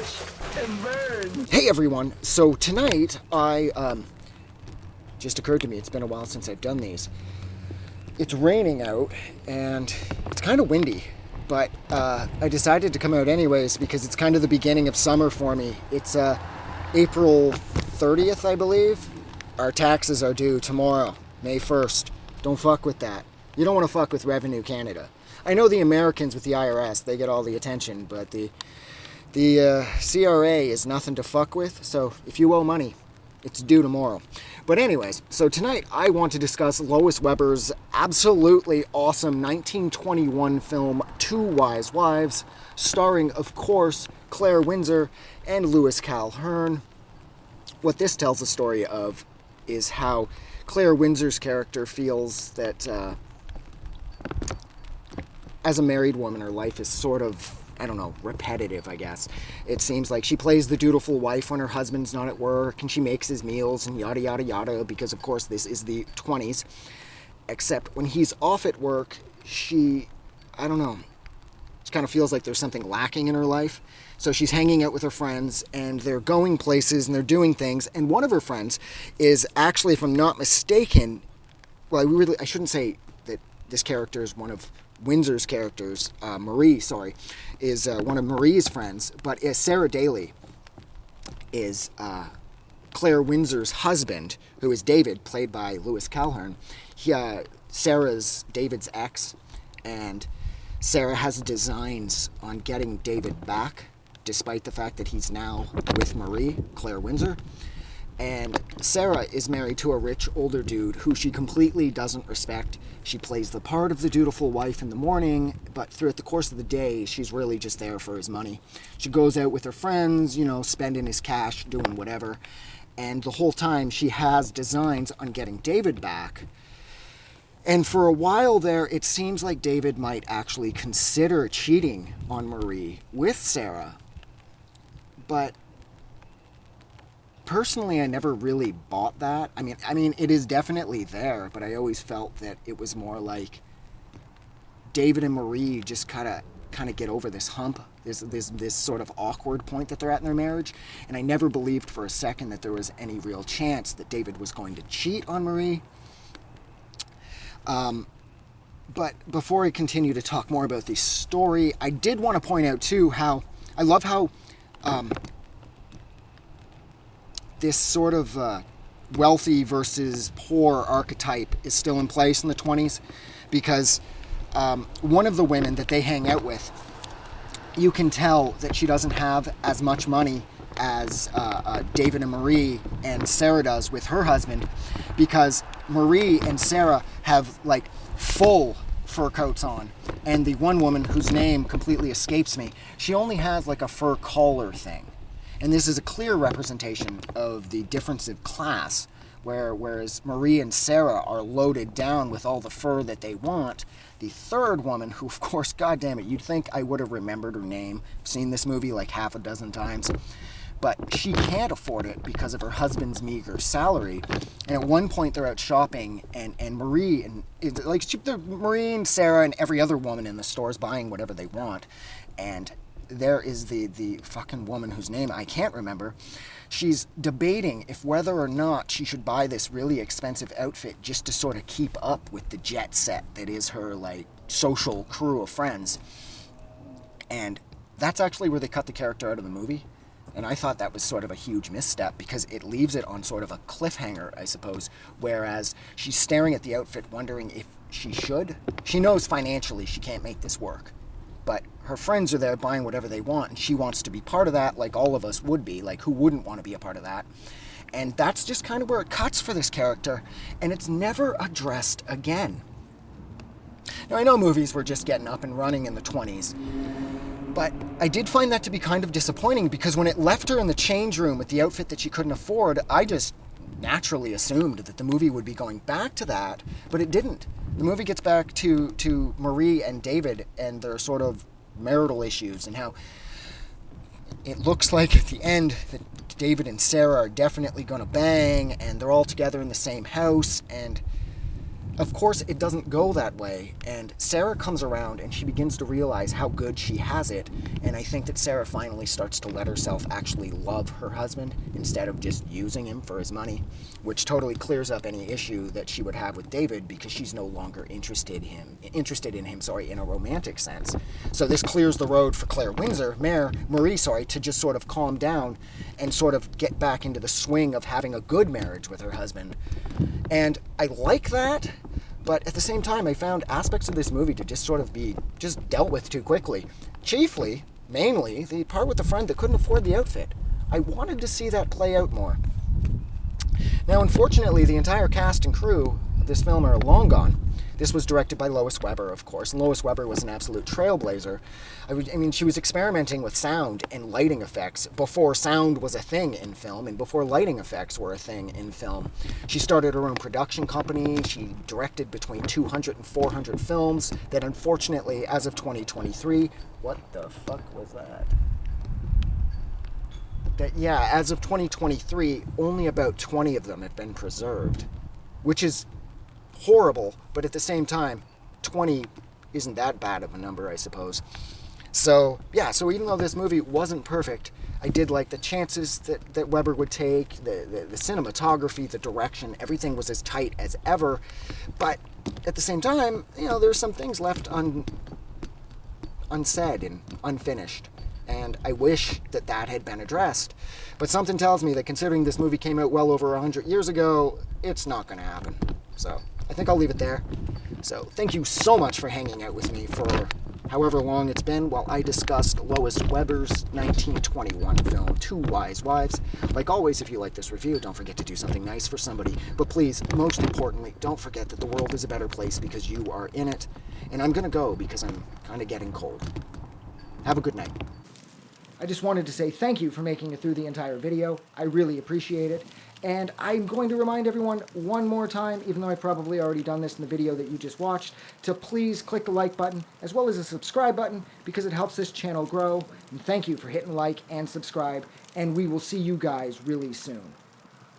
Crash and burn. Hey everyone, so tonight just occurred to me, it's been a while since I've done these. It's raining out and it's kind of windy, but I decided to come out anyways because it's kind of the beginning of summer for me. It's April 30th, I believe. Our taxes are due tomorrow, May 1st. Don't fuck with that. You don't want to fuck with Revenue Canada. I know the Americans with the IRS, they get all the attention, but the CRA is nothing to fuck with, so if you owe money, it's due tomorrow. But anyways, so tonight I want to discuss Lois Weber's absolutely awesome 1921 film, Two Wise Wives, starring, of course, Claire Windsor and Louis Calhern. What this tells the story of is how Claire Windsor's character feels that as a married woman, her life is sort of, I don't know, repetitive, I guess. It seems like she plays the dutiful wife when her husband's not at work, and she makes his meals and yada, yada, yada, because, of course, this is the 20s. Except when he's off at work, she kind of feels like there's something lacking in her life. So she's hanging out with her friends, and they're going places, and they're doing things. And one of her friends is actually, if I'm not mistaken, well, I shouldn't say that this character is one of Windsor's characters, Marie, is one of Marie's friends, but Sarah Daly is Claire Windsor's husband, who is David, played by Louis Calhern. Sarah's David's ex, and Sarah has designs on getting David back, despite the fact that he's now with Marie, Claire Windsor. And Sarah is married to a rich older dude who she completely doesn't respect. She plays the part of the dutiful wife in the morning, but throughout the course of the day, she's really just there for his money. She goes out with her friends, spending his cash, doing whatever. And the whole time, she has designs on getting David back. And for a while there, it seems like David might actually consider cheating on Marie with Sarah. But personally, I never really bought that. I mean, it is definitely there, but I always felt that it was more like David and Marie just kind of get over this hump, this sort of awkward point that they're at in their marriage, and I never believed for a second that there was any real chance that David was going to cheat on Marie. But before I continue to talk more about the story, I did want to point out too how I love how this sort of wealthy versus poor archetype is still in place in the 20s, because one of the women that they hang out with, you can tell that she doesn't have as much money as David and Marie and Sarah does with her husband, because Marie and Sarah have like full fur coats on, and the one woman whose name completely escapes me, she only has like a fur collar thing. And this is a clear representation of the difference of class, whereas Marie and Sarah are loaded down with all the fur that they want. The third woman, who, of course, goddammit, you'd think I would have remembered her name. I've seen this movie like half a dozen times. But she can't afford it because of her husband's meager salary. And at one point they're out shopping, and Marie Marie and Sarah and every other woman in the store is buying whatever they want. And there is the fucking woman whose name I can't remember. She's debating if whether or not she should buy this really expensive outfit just to sort of keep up with the jet set that is her, like, social crew of friends. And that's actually where they cut the character out of the movie. And I thought that was sort of a huge misstep, because it leaves it on sort of a cliffhanger, I suppose. Whereas she's staring at the outfit wondering if she should. She knows financially she can't make this work. But her friends are there buying whatever they want, and she wants to be part of that, like all of us would be. Like, who wouldn't want to be a part of that? And that's just kind of where it cuts for this character, and it's never addressed again. Now, I know movies were just getting up and running in the 20s, but I did find that to be kind of disappointing, because when it left her in the change room with the outfit that she couldn't afford, I just naturally assumed that the movie would be going back to that, but it didn't. The movie gets back to Marie and David and their sort of marital issues, and how it looks like at the end that David and Sarah are definitely going to bang, and they're all together in the same house, and Of course, it doesn't go that way, and Sarah comes around and she begins to realize how good she has it, and I think that Sarah finally starts to let herself actually love her husband instead of just using him for his money, which totally clears up any issue that she would have with David because she's no longer interested in him, in a romantic sense. So this clears the road for Marie, to just sort of calm down and sort of get back into the swing of having a good marriage with her husband. And I like that, but at the same time, I found aspects of this movie to just sort of be just dealt with too quickly. Mainly, the part with the friend that couldn't afford the outfit. I wanted to see that play out more. Now, unfortunately, the entire cast and crew of this film are long gone. This was directed by Lois Weber, of course, and Lois Weber was an absolute trailblazer. I mean, she was experimenting with sound and lighting effects before sound was a thing in film and before lighting effects were a thing in film. She started her own production company. She directed between 200 and 400 films that, unfortunately, as of 2023... What the fuck was that? As of 2023, only about 20 of them have been preserved, which is horrible, but at the same time, 20 isn't that bad of a number, I suppose. So even though this movie wasn't perfect, I did like the chances that Weber would take, the cinematography, the direction, everything was as tight as ever, but at the same time, there's some things left unsaid and unfinished. And I wish that had been addressed. But something tells me that considering this movie came out well over 100 years ago, it's not going to happen. So I think I'll leave it there. So thank you so much for hanging out with me for however long it's been while I discussed Lois Weber's 1921 film, Two Wise Wives. Like always, if you like this review, don't forget to do something nice for somebody. But please, most importantly, don't forget that the world is a better place because you are in it. And I'm going to go because I'm kind of getting cold. Have a good night. I just wanted to say thank you for making it through the entire video. I really appreciate it. And I'm going to remind everyone one more time, even though I've probably already done this in the video that you just watched, to please click the like button as well as the subscribe button because it helps this channel grow. And thank you for hitting like and subscribe, and we will see you guys really soon.